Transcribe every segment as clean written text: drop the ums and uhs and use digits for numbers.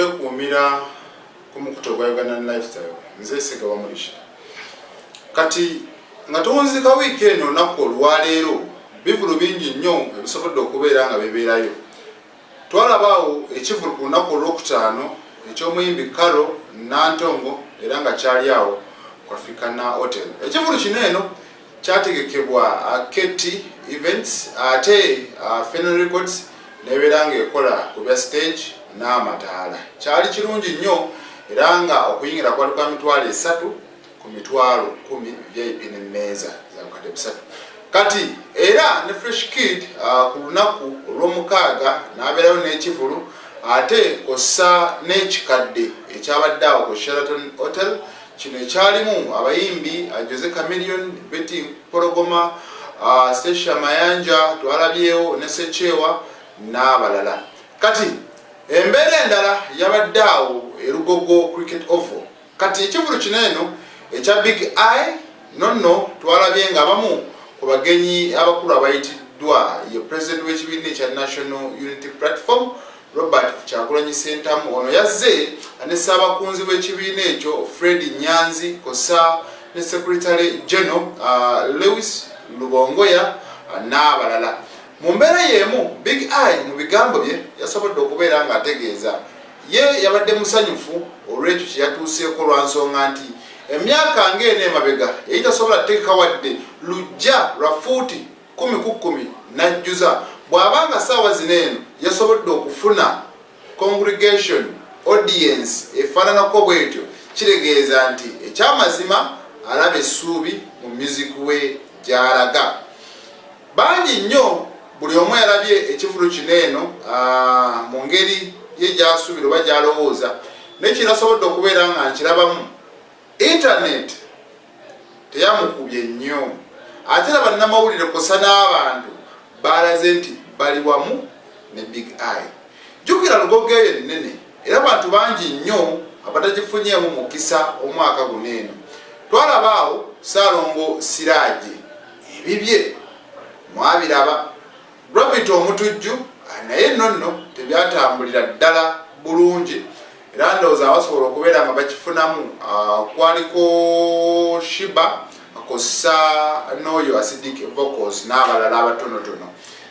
okwekumira ku mukutu gwa Uganda Lifestyle nze Sigawa Mulisha. Kati nga tuwunzika wiiki eno olunaku olwaleero bivulu bingi nnyo ebisobodde okubeera nga bibeerayo. Twalabaawo ekivulu ku lunaku olwokutaano eky'omuyimbi Carol Nantongo era nga kyali awo ku Africana Hotel. Ekivulu kino eno kyategekebwa Keti Events ate Fenel Records nebeera ng'ekola ku bya stage n'amataala. Kyali kirungi nnyo era nga okuyingira kwali kwa mitwalo 3 ku mitwalo 10 VIP n'emmeeza za bukadde 3. Kati era ne Fresh Kid ku lunaku olw'omukaaga n'abeerayo n'ekivulu ate kossa n'ekikadde ekyabadde awo ku Sheraton Hotel. Kino ekyalimu abayimbi Jose Chameleone, Betty Porogoma, Sesha Mayanja, twalabyewo ne Sechewa n'abalala. Kati embeera endala yabadde awo Erugogo Cricket Oval. Kati ekivulu kino eno ekya Big Eye nonno twalabye nga abamu ku bagenyi abakulu abayitiddwa ye president w'ekibiina ekya National Unity Platform Robert Kyagulanyi Ssentamu. Ono yazze ne ssaabakunzi w'ekibiina ekyo Fred Nyanzi kosa ne Secretary General Lewis Lubongoya n'abalala. Mu mbeera y'emu Big Eye mu bigambo bye yasobodde okubeera ng'ategeeza ye yabadde musanyufu olw'ekyo kye yatuuseeko lwa nsonga nti emyaka ng'eno emabega yali tasobola kuteeka wadde lujja lwa fuuti 10 ku 10 n'ajjuza bw'abanga ssaawa zino eno yasobodde okufuna congregation audience efaananako bw'etyo kitegeeza nti ekyamazima alaba essuubi mu music we gy'alaga. Bangi nnyo buli omu yalabye ekivulu kino eno mu ngeri ye gy'asuubira oba gy'alowooza n'ekirasobodde okubeera nga nkirabamu. Internet teyamukubye nnyo ate era bannamawulire kosa n'abantu baalaze nti bali wamu ne Big Eye. Jjukira Lugogo eyo ennene era abantu bangi nnyo abatagifunyeemu mukisa omwaka guno eno. Twalabaawo Ssaalongo Siraaje ebibye mwabiraba. Robert Omutujju naye nonno tebyatambulira ddala bulungi era ndowooza abasobola okubeera nga bakifunamu kwaliko Shiba kossa n'oyo Acidic Vocals n'abalala abatonotono.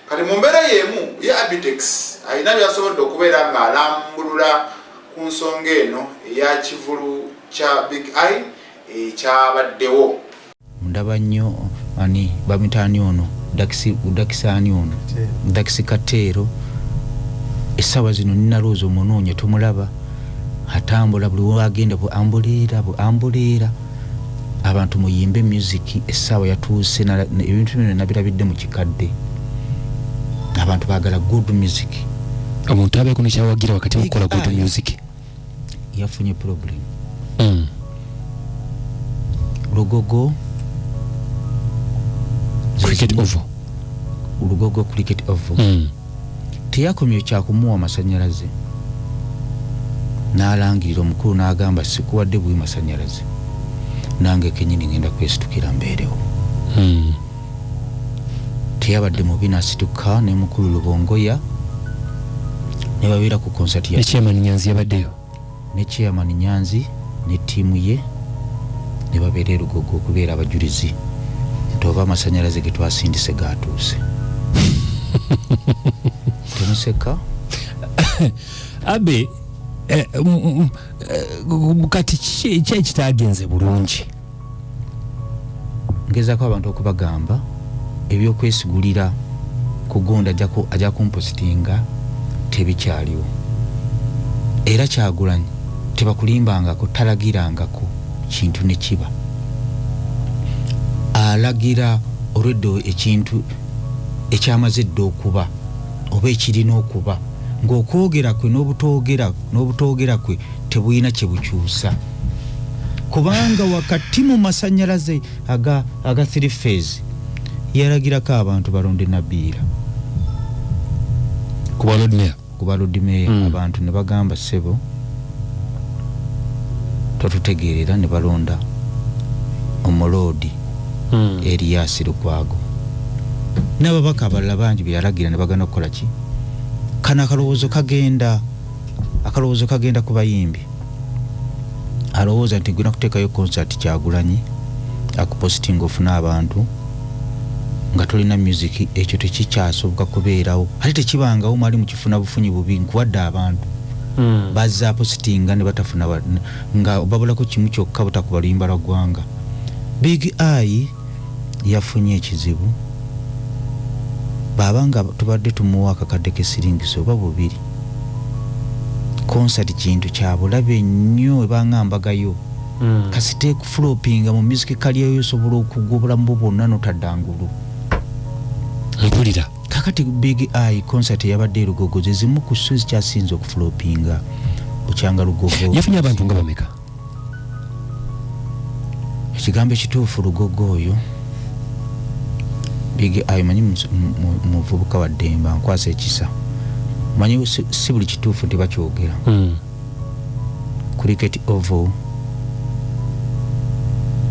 Kati mu mbeera y'emu ye Abitex alina byasobodde okubeera ng'alambulula ku nsonga eno eya kivulu kya Big Eye ekyabaddewo. Ndaba nnyo ani bamitaani ono Dakisaani ono Dakisi Kateero essaawa zino ninalooza omunoonya tumulaba atambula buli wagenda buambuleera abantu muyimbe music essaawa yatuuse ebintu bino nabirabidde mu kikadde. Abantu baagala good music. Omuntu abeeko nekyawagira wakati mukola good music yafunye problem. Lugogo Cricket Oval. Lugogo Cricket Oval. Teyakomye kyakumuwa amasanyalaze n'alangirira omukulu n'agamba sikuwadde bwi masanyalaze nange kenyini ngenda kwesitukira mbeerewo. Teyabadde mubi n'asituka ne mukulu Lubongoya ne babeera ku concert ya Chairman Nyanzi yabaddeyo ne Chairman Nyanzi ne ttiimu ye ne babeera Lugogo okubeera abajulizi nti oba amasanyalaze ge twasindise gaatuuse. Temuseka abe kati ki ekitagenze bulungi? Ngezaako abantu okubagamba ebyokwesigulira kugonda ajja kumpositinga tebikyaliwo era Kyagulanyi tebakulimbangako talagirangako kintu ne kiba alagira olweddo ekintu ekyamaze dde okuba oba ekirina okuba ng'okwogera kwe n'obutoogera kwe tebulina kye bukyusa kubanga wakati mu masanyalaze aga 3 phase yalagirako abantu balonde Nabiira kuba Lord Mayor. Abantu ne bagamba ssebo totutegeerera ne balonda Omulodi Erias Lukwago n'ababaka abalala bangi bye yalagira ne bagana okukola ki kana kalowoozo kagenda akalowoozo kagenda ku bayimbi alowooza nti gwina kuteekayo concert Kyagulanyi akupositinga ofuna abantu nga tolina music, ekyo tekikyasoboka kubeerawo ate tekibangawo mwali mukifuna bufunyi bubi nkuwadde abantu bazza positinga ne batafuna nga babulako kimu kyokka butakuba luyimba lwa ggwanga. Big Eye yafunye ekizibu babanga tubadde tumuwa akakadde k'esiringisa oba bubiri. Concert kintu kya bulabe nnyo ebangambagayo kasite kuflopinga mu music career yosobola okugobula mu bonna notaddangulu mpulira kakati Big Eye concert yabadde Lugogo zimu ku shows kyasinze okuflopinga bukyanga Lugogo yafunye abantu nga bameka. Ekigambo ekituufu Lugogo oyo Big Eye manyi muvubuka wa Demba nkwasa ekisa manyi si buli kituufu tebakyogera. Cricket Oval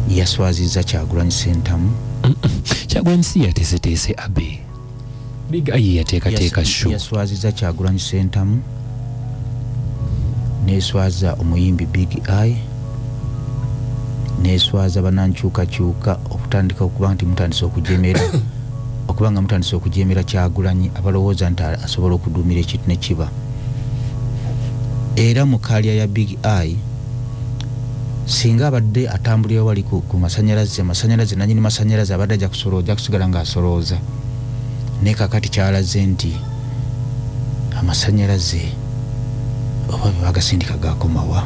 yaswaziza Kyagulanyi Sentamu Kyagulanyi si yateeseteese abe Big Eye yateekateeka show yaswaziza Kyagulanyi Sentamu neswaza omuyimbi Big Eye neswaza banankyukakyuka okutandika okuba nti mutandise okujemera okubanga mutandise okujemera Kyagulanyi abalowooza nti asobola okuduumira ekintu ne kiba. Era mu kalya ya Big Eye singa abadde atambulira wali ku masanyalaze nanyini masanyalaze abadde ajja kusigala ng'asolooza naye kakati kyalaze nti amasanyalaze oba bagasindika gakomawa.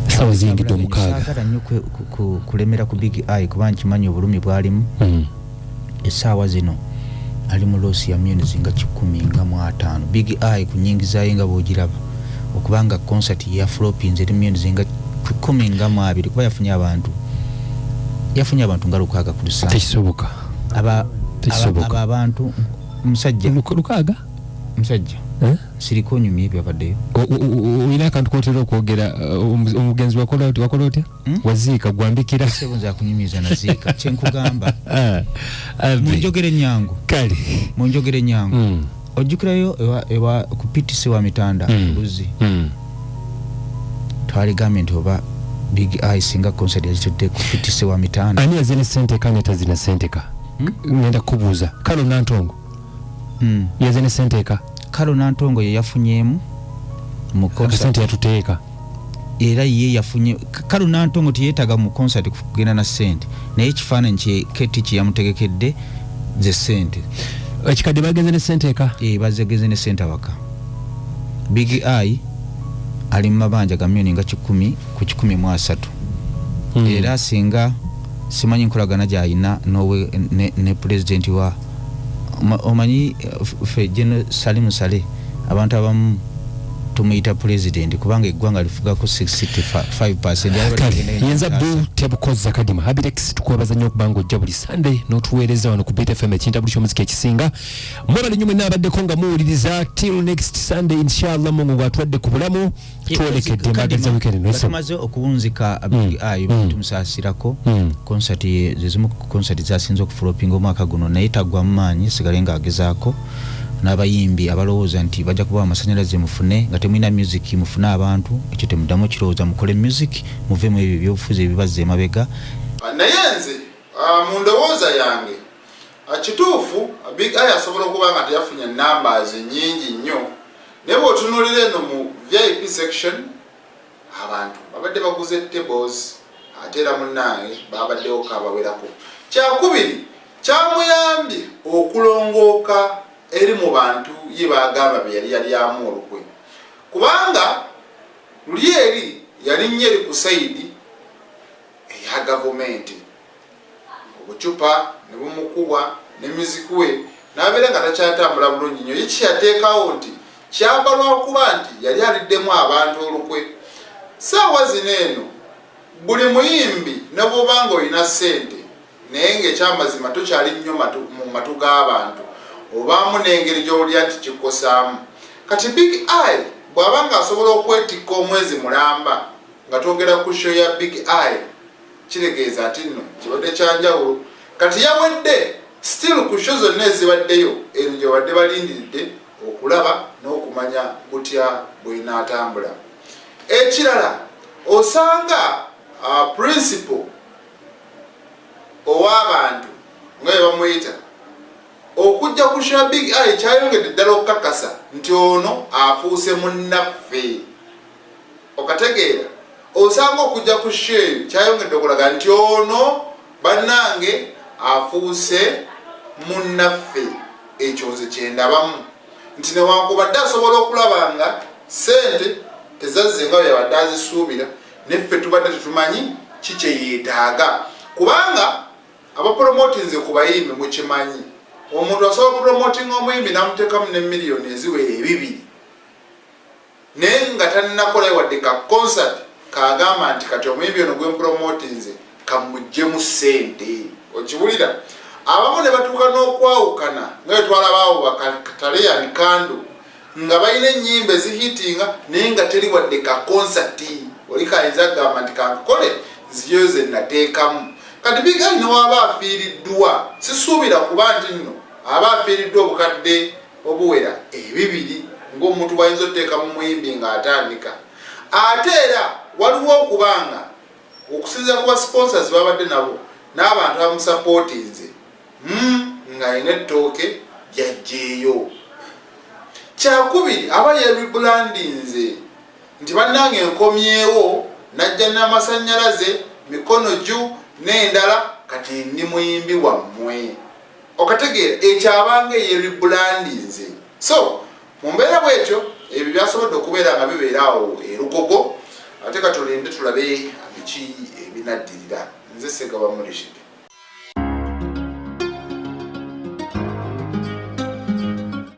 Sawa ziyingidde omukaaga saagala nnyo kulemera ku Big Eye kuba nkimanyi obulumi bwalimu. Essaawa zino ali mu loosi ya myezi nga 15. Big Eye ku nnyingizayo nga bw'ogiraba okubanga concert ya flopinze eri myezi nga 12 kuba yafunye abantu nga 600 ku lusanvu. Tekisoboka aba abantu musajja lukaaga musajja siriko nyumye ebyo abaddeyo olina akantu kootera okwogera omugenzi wakola otya waziika gwambikira sebunza kunyumiza na ziika kyenkugamba munjogere nyangu kale munjogere nyangu ojjukirayo ewa ku PTC wa Mitanda Luzi twaligambye nti oba Big Eye singa concert yagitudde ku PTC wa Mitanda ani yazine sente kane tazina senteka ngenda kubuuza Kalo Nantongo yazine senteka Kalo Nantongo ye yafunyemu mu concert yatuteeka era ye yafunye Kalo Nantongo tiyetaga mu concert kugenda na sente naye kifaananyi kye keti kiyamutegekedde ze sente ekikadde bageze ne senteka bazegeze ne sente waka. Big Eye ali mu mabanja ga milioni nga 10 ku 13 era singa simanyi nkolagana gy'alina ne president wa omanyi fe General Salim Saleh abantu abamu tumuyita president kubanga eggwanga lifugako 65%. Yenza bu tebukoza kadima Habirex tukwebaza nnyo kubanga ojja buli Sunday n'otuweereza wano ku Beat FM ekintabuli ky'omuziki ekisinga mwebale nnyo mwenna abaddeko nga muwuliriza till next Sunday inshallah Mungu bw'atuwadde ku bulamu twolekedde mbageza weekend batumaze okuwunzika Big Eye tumusaasirako concert zezimu concert zasinze okuflopinga omwaka guno naye tagwa mu maanyi sigale ng'agezaako n'abayimbi abalowooza nti bajja kuba amasanyalaze mufune nga temulina music mufune abantu ekyo temuddamu kirowooza mukole music muvemu ebyo byobufuzi ebibazza emabega. Naye nze mu ndowooza yange kituufu Big Eye asobola okuba nga teyafunye numbers nnyingi nnyo naye bw'otunuulira eno mu VIP section abantu babadde baguze tables ate era munnange babaddewo kabawerako. Kyakubiri kyamuyambye okulongooka eri mu bantu ye bagamba be yali yamu olukwe kubanga luli eri yali nnyeri ku saidi eya gavumenti obucupa ne bumukubwa ne muziki we n'abeera nga takyatambula bulungi nnyo yeki yateekawo nti kyava lwakuba nti yali aliddemu abantu olukwe. Saawa zino eno buli muyimbi ne bw'obanga olina ssente naye ng'ekyamazima tokyali nnyo mu matu g'abantu obaamu n'engeri gy'olya nti kikkosaamu. Kati Big Eye bw'abanga asobola okwetikka omwezi mulamba nga twogera ku show ya Big Eye kiregeeza ati nno kibadde kyanjawulo. Kati yawedde still ku show zonna ezibaddeyo eno gye badde balindiridde okulaba n'okumanya butya bwenaatambula. Ekirala osanga principle ow'abantu nga bwe bamuyita okujja ku Big Eye kyayongedde ddala okukakasa nti ono afuuse munnaffe. Okategeera osanga okujja ku Sheeyu kyayongedde okulaga nti ono bannange afuuse munnaffe. Ekyo nze kyendabamu nti newankubadde asobola okulaba nga ssente tezazze nga yabadde azisuubira, neffe tubadde tetumanyi ki kye yeetaaga. Kubanga abapromotinze ku bayimbi mukimanyi, omuntu asobola okupromotinga omuyimbi n'amuteekamu ne miliyoni eziwera 2 naye nga tannakola wadde ka concert kaagamba nti kati omuyimbi ono gwempromotinze kamuggyemu ssente. Okiwulira? Abamu ne batuuka n'okwawukana nga bwe twalabaawo bakataleyan kando nga balina ennyimba ezihitinga naye nga teri wadde ka concert. Oli kayinza kugamba nti kankole ziyo ze nateekamu. Kati Big Eye newaaba afiiriddwa, sisuubira kuba nti nno aba afiiriddwa obukadde obuwera 2 ng'omuntu bw'ayinza oteekamu muyimbi ng'atandika. Ate era waliwo okubanga okusinza kuba sponsors babadde nabo n'abantu abamusapootinze ng'alina ettooke lyajjeeyo. Kyakubiri aba yerebrandinze nti bannange nkomyewo najja n'amasannyalaze mikono ju n'endala kati ndi muyimbi wammwe. Okategeera ekyo abanga yerebrandinze. So mu mbeera bw'ekyo ebyo byasobodde okubeera nga bibeeraawo erugogo. Ate katulinde tulabe biki ebinaddirira. Nze Ssekaba Mulishi.